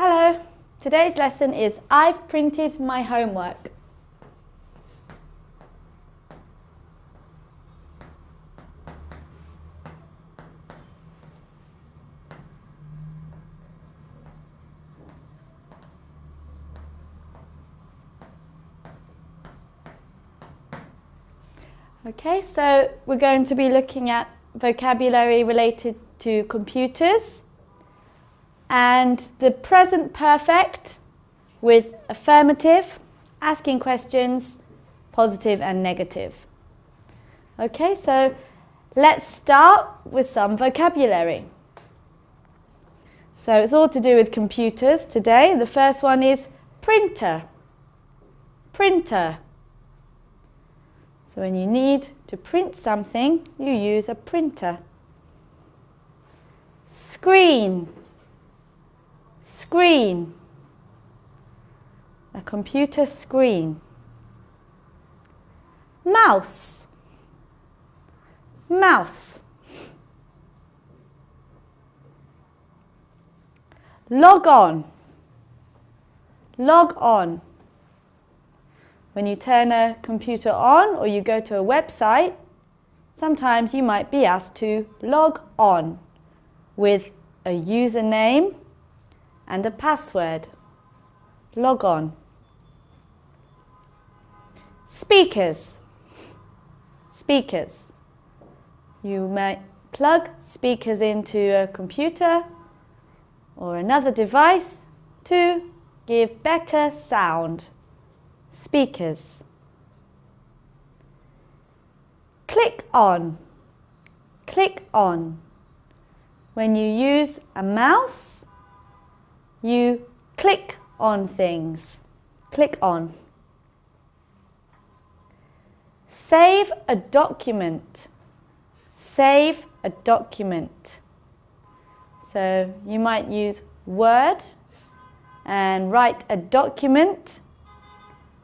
Hello, today's lesson is I've printed my homework. Okay, so we're going to be looking at vocabulary related to computers and the present perfect with affirmative, asking questions, positive and negative. Okay, so let's start with some vocabulary. So it's all to do with computers today. The first one is printer. Printer. So when you need to print something, you use a printer. Screen. Screen. A computer screen. Mouse. Mouse. Log on. Log on. When you turn a computer on or you go to a website, sometimes you might be asked to log on with a username and a password. Log on. Speakers. Speakers. You might plug speakers into a computer or another device to give better sound. Speakers. Click on. Click on. When you use a mouse, you click on things. Click on. Save a document. Save a document. So you might use Word and write a document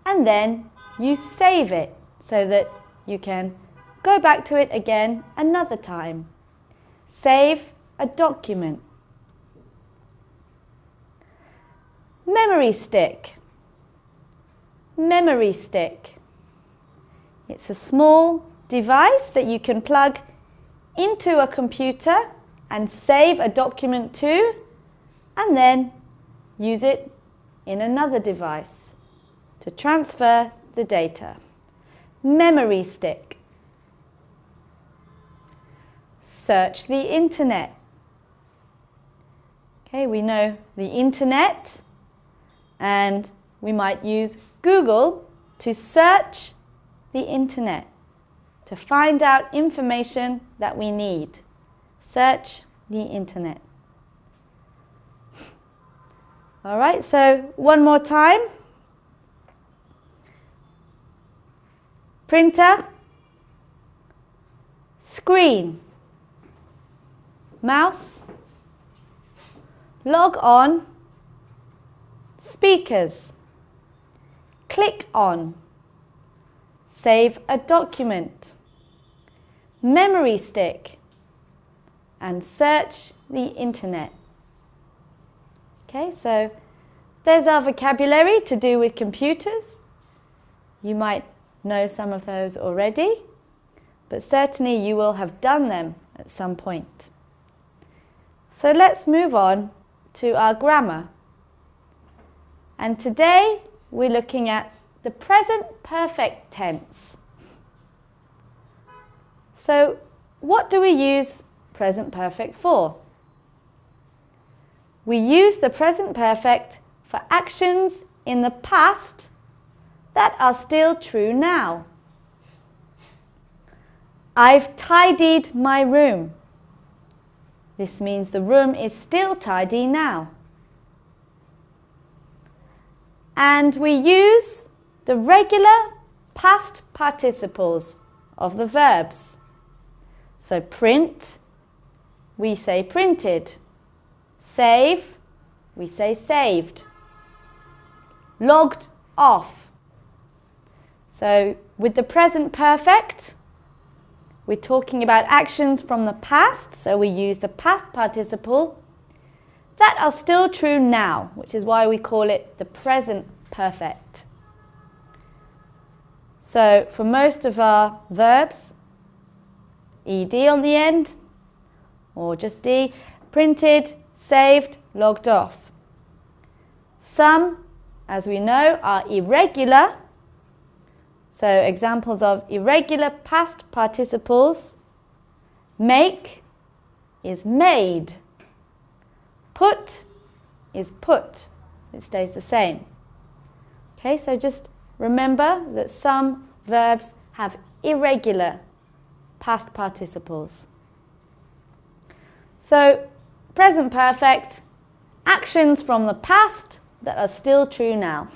and then you save it so that you can go back to it again another time. Save a document. Memory stick. Memory stick. It's a small device that you can plug into a computer and save a document to, and then use it in another device to transfer the data. Memory stick. Search the internet. Okay, we know the internet and we might use Google to search the internet to find out information that we need. Search the internet. All right, so one more time. Printer, screen, mouse, log on, speakers, click on, save a document, memory stick, and search the internet. Okay, so there's our vocabulary to do with computers. You might know some of those already, but certainly you will have done them at some point. So let's move on to our grammar. And today we're looking at the present perfect tense. So what do we use present perfect for? We use the present perfect for actions in the past that are still true now. I've tidied my room. This means the room is still tidy now. And we use the regular past participles of the verbs. So print, we say printed. Save, we say saved. Logged off. So with the present perfect, we're talking about actions from the past, so we use the past participle. that are still true now, which is why we call it the present perfect. So for most of our verbs, ed on the end, or just d, printed, saved, logged off. Some, as we know, are irregular. So examples of irregular past participles: make is made. Put is put. It stays the same. Okay, so just remember that some verbs have irregular past participles. So, present perfect, actions from the past that are still true now.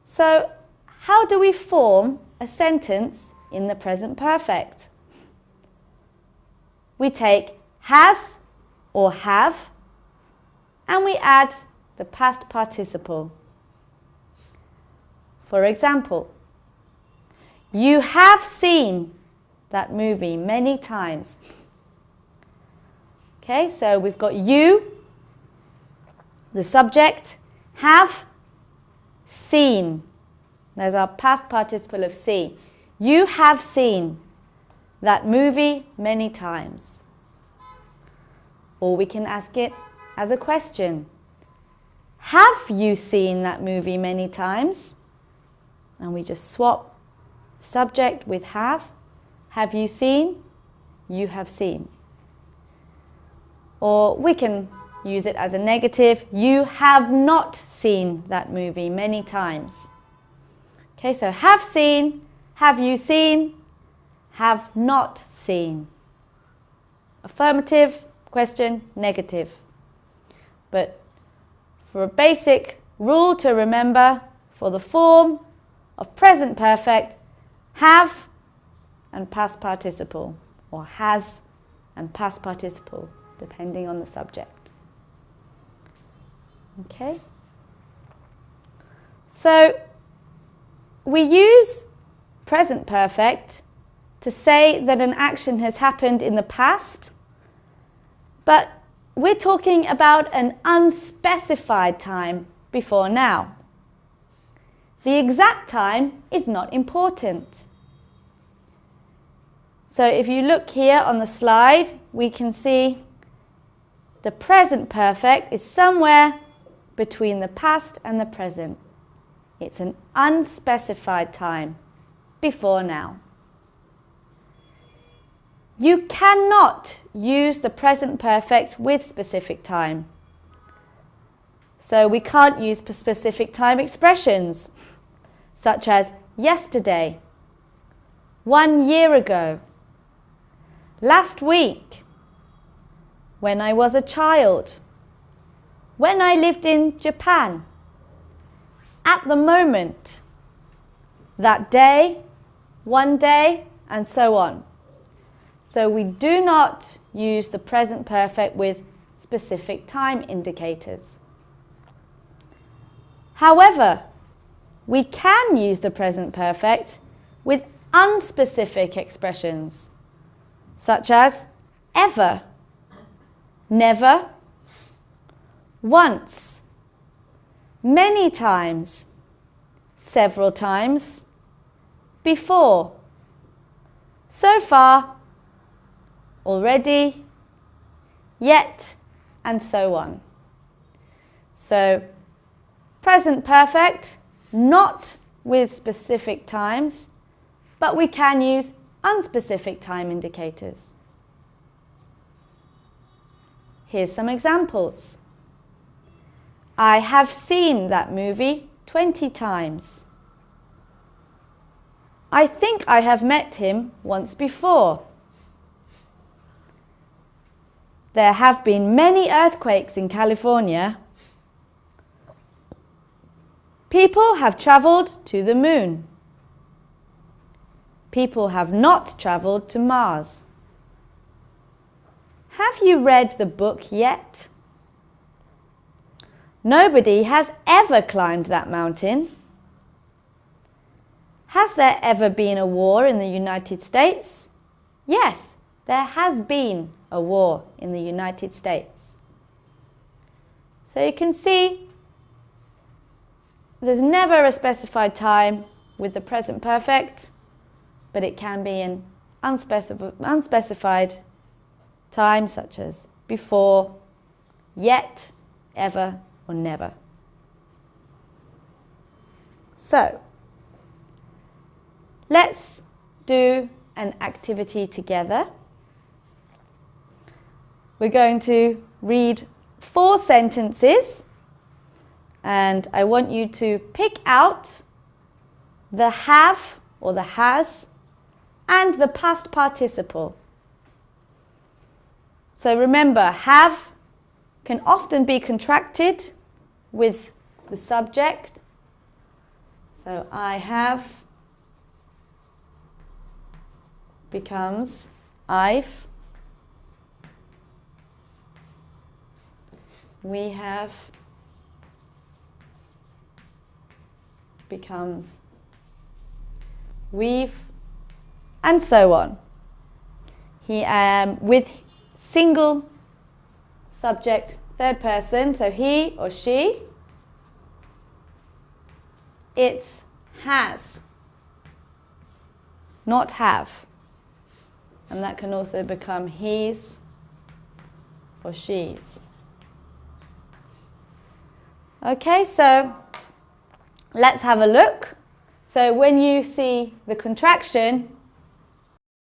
So, how do we form a sentence in the present perfect? We take has or have and we add the past participle. For example, you have seen that movie many times. Okay, so we've got you, the subject, have seen. There's our past participle of see. You have seen that movie many times. Or we can ask it as a question. Have you seen that movie many times? And we just swap subject with have. Have you seen? You have seen. Or we can use it as a negative. You have not seen that movie many times. Okay, so have seen, have you seen, have not seen. Affirmative, question, negative. But for a basic rule to remember, for the form of present perfect, have and past participle, or has and past participle, depending on the subject. Okay? So, we use present perfect to say that an action has happened in the past, but we're talking about an unspecified time before now. The exact time is not important. So if you look here on the slide, we can see the present perfect is somewhere between the past and the present. It's an unspecified time before now. You cannot use the present perfect with specific time. So we can't use specific time expressions such as yesterday, 1 year ago, last week, when I was a child, when I lived in Japan, at the moment, that day, one day, and so on. So we do not use the present perfect with specific time indicators. However, we can use the present perfect with unspecific expressions, such as ever, never, once, many times, several times, before, so far, already, yet, and so on. So, present perfect, not with specific times, but we can use unspecific time indicators. Here's some examples. I have seen that movie 20 times. I think I have met him once before. There have been many earthquakes in California. People have travelled to the moon. People have not travelled to Mars. Have you read the book yet? Nobody has ever climbed that mountain. Has there ever been a war in the United States? Yes, there has been a war in the United States. So you can see there's never a specified time with the present perfect, but it can be an unspecified time, such as before, yet, ever, or never. So, let's do an activity together. We're going to read 4 sentences, and I want you to pick out the have or the has and the past participle. So remember, have can often be contracted with the subject. So I have becomes I've. We have becomes we've, and so on. With single subject, third person, so he or she, it's has, not have. And that can also become he's or she's. Okay, so let's have a look. So when you see the contraction,